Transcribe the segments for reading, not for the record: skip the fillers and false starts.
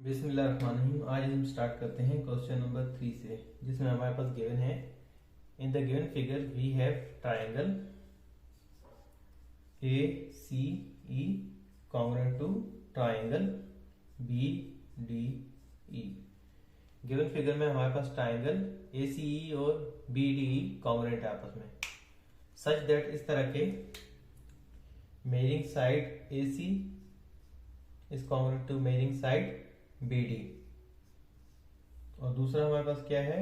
बिस्मिल्लाहिर्रहमानिर्रहीम। आज हम स्टार्ट करते हैं क्वेश्चन नंबर 3 से, जिसमें हमारे पास गिवन है in the given figure we have triangle A C E congruent to triangle B D E. Given figure में हमारे पास ट्राइंगल ए सी ई और बी डी ई कॉन्ग्रुएंट है आपस में, सच दैट इस तरह के measuring side A C is congruent to measuring side B D. और दूसरा हमारे पास क्या है,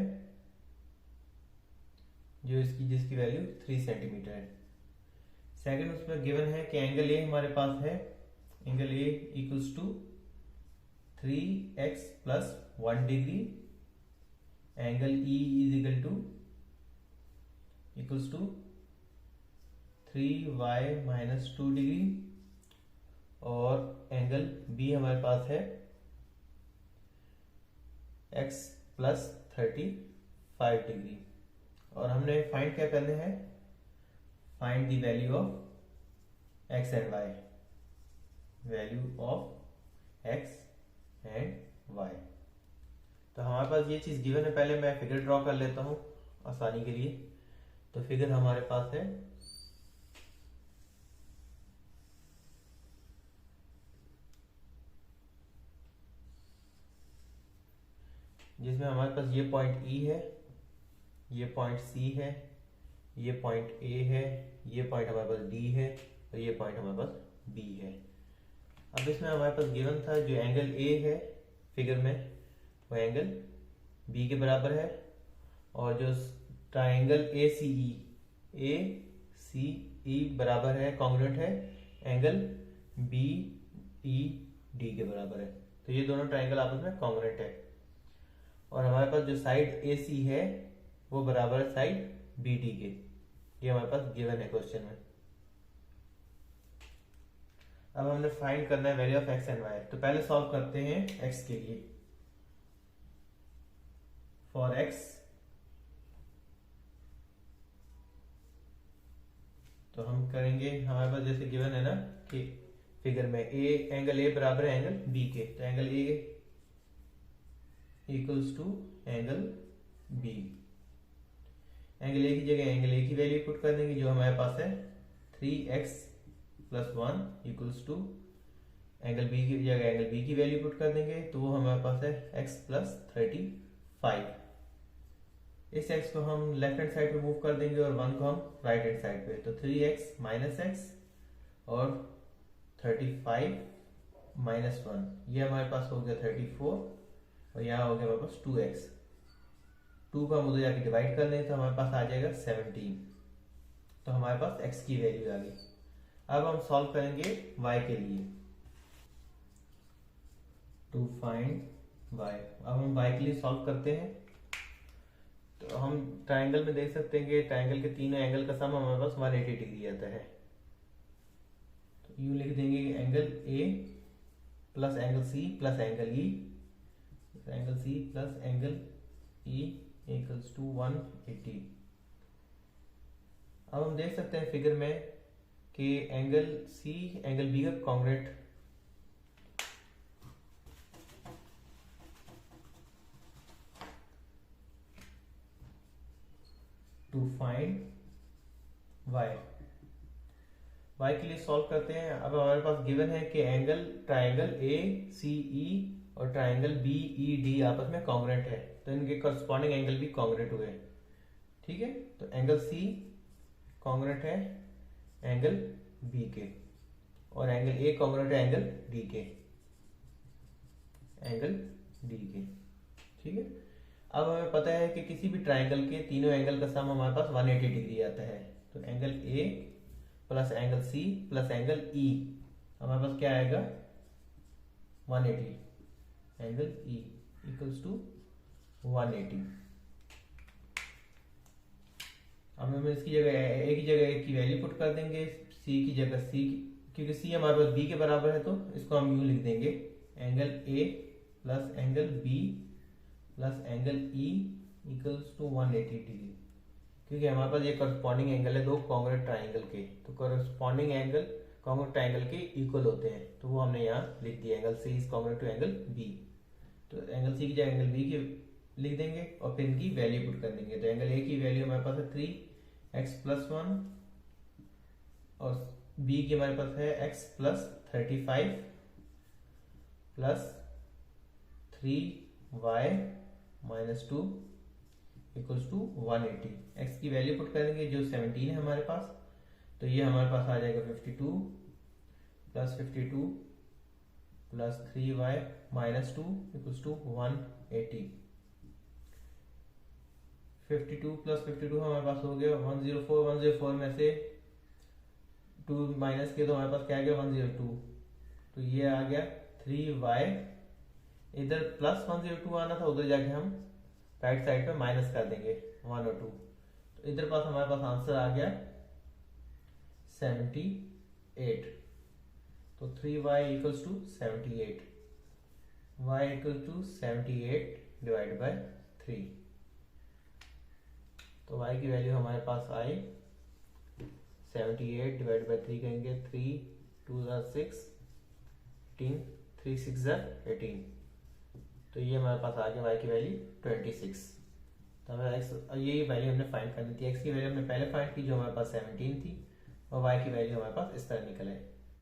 जो जिसकी वैल्यू 3 सेंटीमीटर है। सेकंड उसमें गिवन है कि एंगल ए हमारे पास है, angle A equals to 3x plus 1 degree, angle E is equals to 3y minus 2 degree, और एंगल बी हमारे पास है x प्लस 35 डिग्री। और हमने फाइंड क्या करने हैं, find the value of x and y, value of x and y। तो हमारे पास ये चीज गिवन है। पहले मैं फिगर ड्रॉ कर लेता हूं आसानी के लिए। तो फिगर हमारे पास है जिसमें हमारे पास ये पॉइंट E है, ये पॉइंट C है, ये पॉइंट A है, ये पॉइंट हमारे पास D है, और ये पॉइंट हमारे पास B है। अब इसमें हमारे पास गिवन था जो एंगल A है फिगर में, वो एंगल B के बराबर है, और जो ट्राइंगल ए सी ई बराबर है, कॉन्ग्रुएंट है एंगल BED के बराबर है। तो ये दोनों ट्राइंगल आपस में कॉन्ग्रुएंट है। और हमारे पास जो साइड AC है वो बराबर है साइड BD के। ये हमारे पास गिवन है क्वेश्चन में। अब हमने फाइंड करना है value of x and y। तो पहले सॉल्व करते हैं x के लिए। फॉर x तो हम करेंगे, हमारे पास जैसे गिवन है ना कि फिगर में एंगल A बराबर है एंगल B के, तो angle A equals to angle B। Angle A की जगह एंगल A की वैल्यू पुट कर देंगे, जो हमारे पास है 3x plus 1 equals to angle B की जगह एंगल B की वैल्यू पुट कर देंगे, तो वो हमारे पास है x प्लस 35। इस x को हम लेफ्ट हैंड साइड पे मूव कर देंगे और 1 को हम राइट हैंड साइड पे। तो 3x माइनस x और 35 माइनस 1, ये हमारे पास हो गया 34, और यहाँ हो गया हमारे पास 2x। 2 को हम उधर जाके डिवाइड कर लें तो हमारे पास आ जाएगा 17। तो हमारे पास x की वैल्यू आ गई। अब हम सॉल्व करेंगे y के लिए, टू फाइंड y। अब हम y के लिए सॉल्व करते हैं। तो हम ट्राइंगल में देख सकते हैं कि ट्राइंगल के तीनों एंगल का सम हमारे पास 180 डिग्री आता है। तो यूं लिख देंगे angle A plus angle C plus angle E, angle C plus angle E equals to 180। अब हम देख सकते हैं फिगर में कि एंगल C एंगल B का कॉन्ग्रुएंट टू फाइंड y के लिए सॉल्व करते हैं। अब हमारे पास गिवन है कि ट्राइंगल ACE और ट्राइंगल BED आपस में कॉन्ग्रुएंट है, तो इनके करस्पॉन्डिंग एंगल भी कॉन्ग्रुएंट हुए। ठीक है, तो एंगल C कॉन्ग्रुएंट है एंगल B के, और एंगल A कॉन्ग्रुएंट है एंगल D के, ठीक है। अब हमें पता है कि किसी भी ट्राइंगल के तीनों एंगल का सम हमारे पास 180 डिग्री आता है। तो angle A plus angle C plus angle E, हमारे पास क्या आएगा 180, एंगल E इक्वल्स टू 180। अब हम इसकी जगह A की जगह A की वैल्यू पुट कर देंगे, C की जगह C, क्योंकि C हमारे पास B के बराबर है तो इसको हम यूं लिख देंगे angle A plus angle B plus angle E equals to 180 degree, क्योंकि हमारे पास ये करस्पॉन्डिंग एंगल है दो कॉन्ग्रुएंट ट्राइंगल के। तो करस्पॉन्डिंग एंगल कॉन्ग्रुएंट ट्राइंगल के इक्वल होते हैं, तो वो हमने यहाँ लिख दिया, angle C is congruent to angle B। तो एंगल सी की जगह एंगल बी की लिख देंगे और फिर इनकी वैल्यू पुट कर देंगे। तो एंगल ए की वैल्यू हमारे पास है 3x+1 और बी की हमारे पास है x+35 plus 3y-2 equals to 180। x की वैल्यू पुट कर देंगे जो 17 है हमारे पास, तो ये हमारे पास आ जाएगा 52 plus 3y-2 equals to 180। 52 plus 52 हमारे पास हो गया 104 में से 2 माइनस किया तो हमारे पास क्या आ गया 102। तो ये आ गया 3y, इधर प्लस 102 आना था, उधर जाके हम राइट साइड पे माइनस कर देंगे 102। तो इधर पास हमारे पास आंसर आ गया 78। तो 3y equals to 78, y equal to 78 divide by 3। तो y की वैल्यू हमारे पास आई 78 डिवाइड बाय 3 करेंगे 3 2 6 18 3 6 18। तो ये हमारे पास आ गया y की वैल्यू 26। तो हमें x, यही वैल्यू हमने फाइंड करनी थी। x की वैल्यू हमने पहले फाइंड की जो हमारे पास 17 थी और y की वैल्यू हमारे पास इस तरह निकल है।